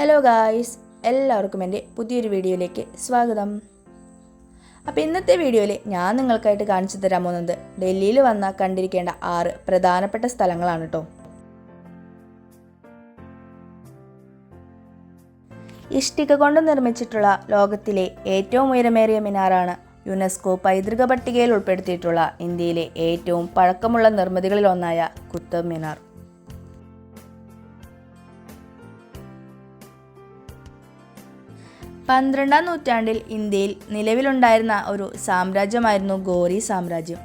Hello guys, എല്ലാവർക്കും എൻ്റെ പുതിയൊരു വീഡിയോയിലേക്ക് സ്വാഗതം. അപ്പോൾ ഇന്നത്തെ വീഡിയോയിൽ ഞാൻ നിങ്ങൾക്കായിട്ട് കാണിച്ചു തരാൻ പോകുന്നത് ഡൽഹിയിൽ വന്നാൽ കണ്ടിരിക്കേണ്ട 6 പ്രധാനപ്പെട്ട സ്ഥലങ്ങളാണ് കേട്ടോ. ഇഷ്ടിക കൊണ്ട് നിർമ്മിച്ചിട്ടുള്ള ലോകത്തിലെ ഏറ്റവും ഉയരമേറിയ മിനാറാണ് യുനെസ്കോ പൈതൃക പട്ടികയിൽ ഉൾപ്പെടുത്തിയിട്ടുള്ള ഇന്ത്യയിലെ ഏറ്റവും പഴക്കമുള്ള നിർമ്മിതികളിലൊന്നായ കുത്തബ് മിനാർ. പന്ത്രണ്ടാം നൂറ്റാണ്ടിൽ ഇന്ത്യയിൽ നിലവിലുണ്ടായിരുന്ന ഒരു സാമ്രാജ്യമായിരുന്നു ഗോറി സാമ്രാജ്യം.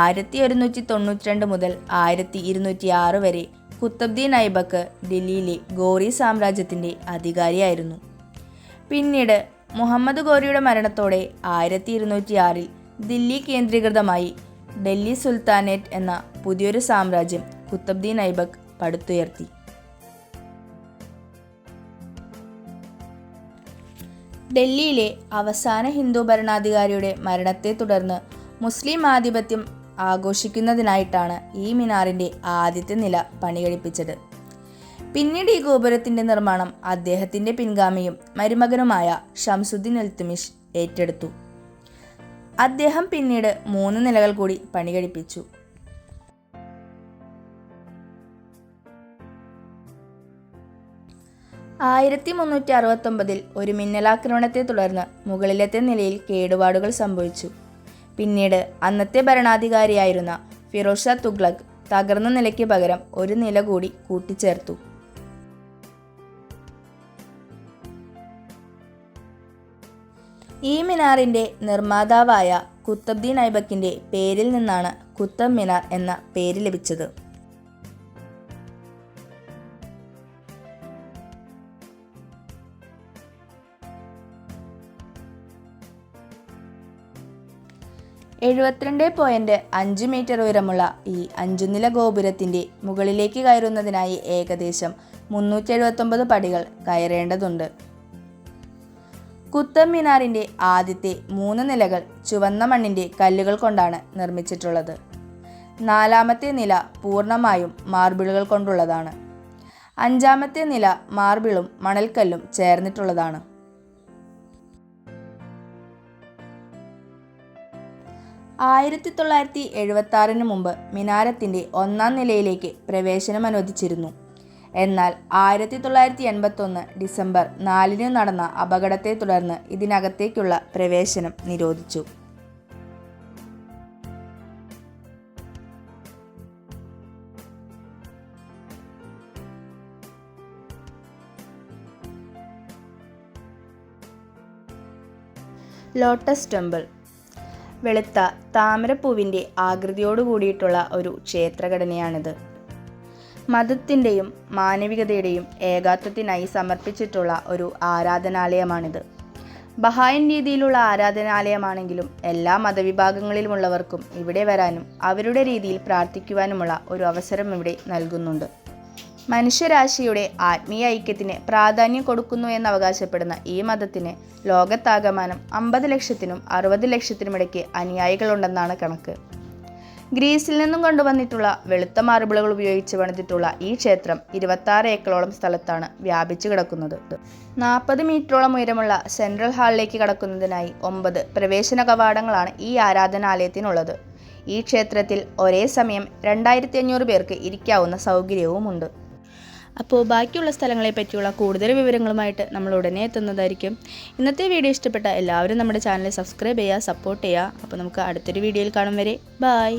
1192 മുതൽ 1206 വരെ കുത്തബ്ദീൻ ഐബക്ക് ദില്ലിയിലെ ഗോറി സാമ്രാജ്യത്തിൻ്റെ അധികാരിയായിരുന്നു. പിന്നീട് മുഹമ്മദ് ഗോറിയുടെ മരണത്തോടെ 1206 ദില്ലി കേന്ദ്രീകൃതമായി ഡൽഹി സുൽത്താനേറ്റ് എന്ന പുതിയൊരു സാമ്രാജ്യം കുത്തബ്ദീൻ ഐബക്ക് പടുത്തുയർത്തി. ഡൽഹിയിലെ അവസാന ഹിന്ദു ഭരണാധികാരിയുടെ മരണത്തെ തുടർന്ന് മുസ്ലിം ആധിപത്യം ആഘോഷിക്കുന്നതിനായിട്ടാണ് ഈ മിനാറിൻ്റെ ആദ്യത്തെ നില പണികഴിപ്പിച്ചത്. പിന്നീട് ഈ ഗോപുരത്തിൻ്റെ നിർമ്മാണം അദ്ദേഹത്തിൻ്റെ പിൻഗാമിയും മരുമകനുമായ ഷംസുദ്ദീൻ ഇൽത്തുമിഷ് ഏറ്റെടുത്തു. അദ്ദേഹം പിന്നീട് 3 നിലകൾ കൂടി പണികഴിപ്പിച്ചു. 1369 ഒരു മിന്നലാക്രമണത്തെ തുടർന്ന് മുകളിലത്തെ നിലയിൽ കേടുപാടുകൾ സംഭവിച്ചു. പിന്നീട് അന്നത്തെ ഭരണാധികാരിയായിരുന്ന ഫിറോസ് ഷാ തുഗ്ലക് തകർന്ന നിലയ്ക്ക് പകരം ഒരു നില കൂടി കൂട്ടിച്ചേർത്തു. ഈ മിനാറിൻ്റെ നിർമ്മാതാവായ കുത്തബ്ദീൻ ഐബക്കിൻ്റെ പേരിൽ നിന്നാണ് കുത്തബ് മിനാർ എന്ന പേര് ലഭിച്ചത്. .5 മീറ്റർ ഉയരമുള്ള ഈ 5 നില ഗോപുരത്തിൻ്റെ മുകളിലേക്ക് കയറുന്നതിനായി ഏകദേശം 379 പടികൾ കയറേണ്ടതുണ്ട്. കുത്തബ് മിനാറിൻ്റെ ആദ്യത്തെ 3 നിലകൾ ചുവന്ന മണ്ണിൻ്റെ കല്ലുകൾ കൊണ്ടാണ് നിർമ്മിച്ചിട്ടുള്ളത്. 4ാമത്തെ നില പൂർണ്ണമായും മാർബിളുകൾ കൊണ്ടുള്ളതാണ്. 5ാമത്തെ നില മാർബിളും മണൽക്കല്ലും ചേർന്നിട്ടുള്ളതാണ്. 1976 മുമ്പ് മിനാരത്തിൻ്റെ 1ാം നിലയിലേക്ക് പ്രവേശനം അനുവദിച്ചിരുന്നു. എന്നാൽ 1981 ഡിസംബർ 4 നടന്ന അപകടത്തെ തുടർന്ന് ഇതിനകത്തേക്കുള്ള പ്രവേശനം നിരോധിച്ചു. ലോട്ടസ് ടെമ്പിൾ വെളുത്ത താമരപ്പൂവിൻ്റെ ആകൃതിയോട് കൂടിയിട്ടുള്ള ഒരു ക്ഷേത്രഘടനയാണിത്. മതത്തിൻ്റെയും മാനവികതയുടെയും ഏകാത്വത്തിനായി സമർപ്പിച്ചിട്ടുള്ള ഒരു ആരാധനാലയമാണിത്. ബഹായിൻ രീതിയിലുള്ള ആരാധനാലയമാണെങ്കിലും എല്ലാ മതവിഭാഗങ്ങളിലുമുള്ളവർക്കും ഇവിടെ വരാനും അവരുടെ രീതിയിൽ പ്രാർത്ഥിക്കുവാനുമുള്ള ഒരു അവസരം ഇവിടെ നൽകുന്നുണ്ട്. മനുഷ്യരാശിയുടെ ആത്മീയ ഐക്യത്തിന് പ്രാധാന്യം കൊടുക്കുന്നു എന്നവകാശപ്പെടുന്ന ഈ മതത്തിന് ലോകത്താകമാനം 50 ലക്ഷത്തിനും 60 ലക്ഷത്തിനുമിടയ്ക്ക് അനുയായികളുണ്ടെന്നാണ് കണക്ക്. ഗ്രീസിൽ നിന്നും കൊണ്ടുവന്നിട്ടുള്ള വെളുത്ത മാർബിളുകൾ ഉപയോഗിച്ച് പണിതിട്ടുള്ള ഈ ക്ഷേത്രം 26 ഏക്കറോളം സ്ഥലത്താണ് വ്യാപിച്ചു കിടക്കുന്നത്. 40 മീറ്ററോളം ഉയരമുള്ള സെൻട്രൽ ഹാളിലേക്ക് കടക്കുന്നതിനായി 9 പ്രവേശന കവാടങ്ങളാണ് ഈ ആരാധനാലയത്തിനുള്ളത്. ഈ ക്ഷേത്രത്തിൽ ഒരേ സമയം 2500 പേർക്ക് ഇരിക്കാവുന്ന സൗകര്യവുമുണ്ട്. അപ്പോൾ ബാക്കിയുള്ള സ്ഥലങ്ങളെ പറ്റിയുള്ള കൂടുതൽ വിവരങ്ങളുമായിട്ട് നമ്മൾ ഉടനെ എത്തുന്നതായിരിക്കും. ഇന്നത്തെ വീഡിയോ ഇഷ്ടപ്പെട്ട എല്ലാവരും നമ്മുടെ ചാനൽ സബ്സ്ക്രൈബ് ചെയ്യുക, സപ്പോർട്ട് ചെയ്യുക. അപ്പോൾ നമുക്ക് അടുത്തൊരു വീഡിയോയിൽ കാണും വരെ ബൈ.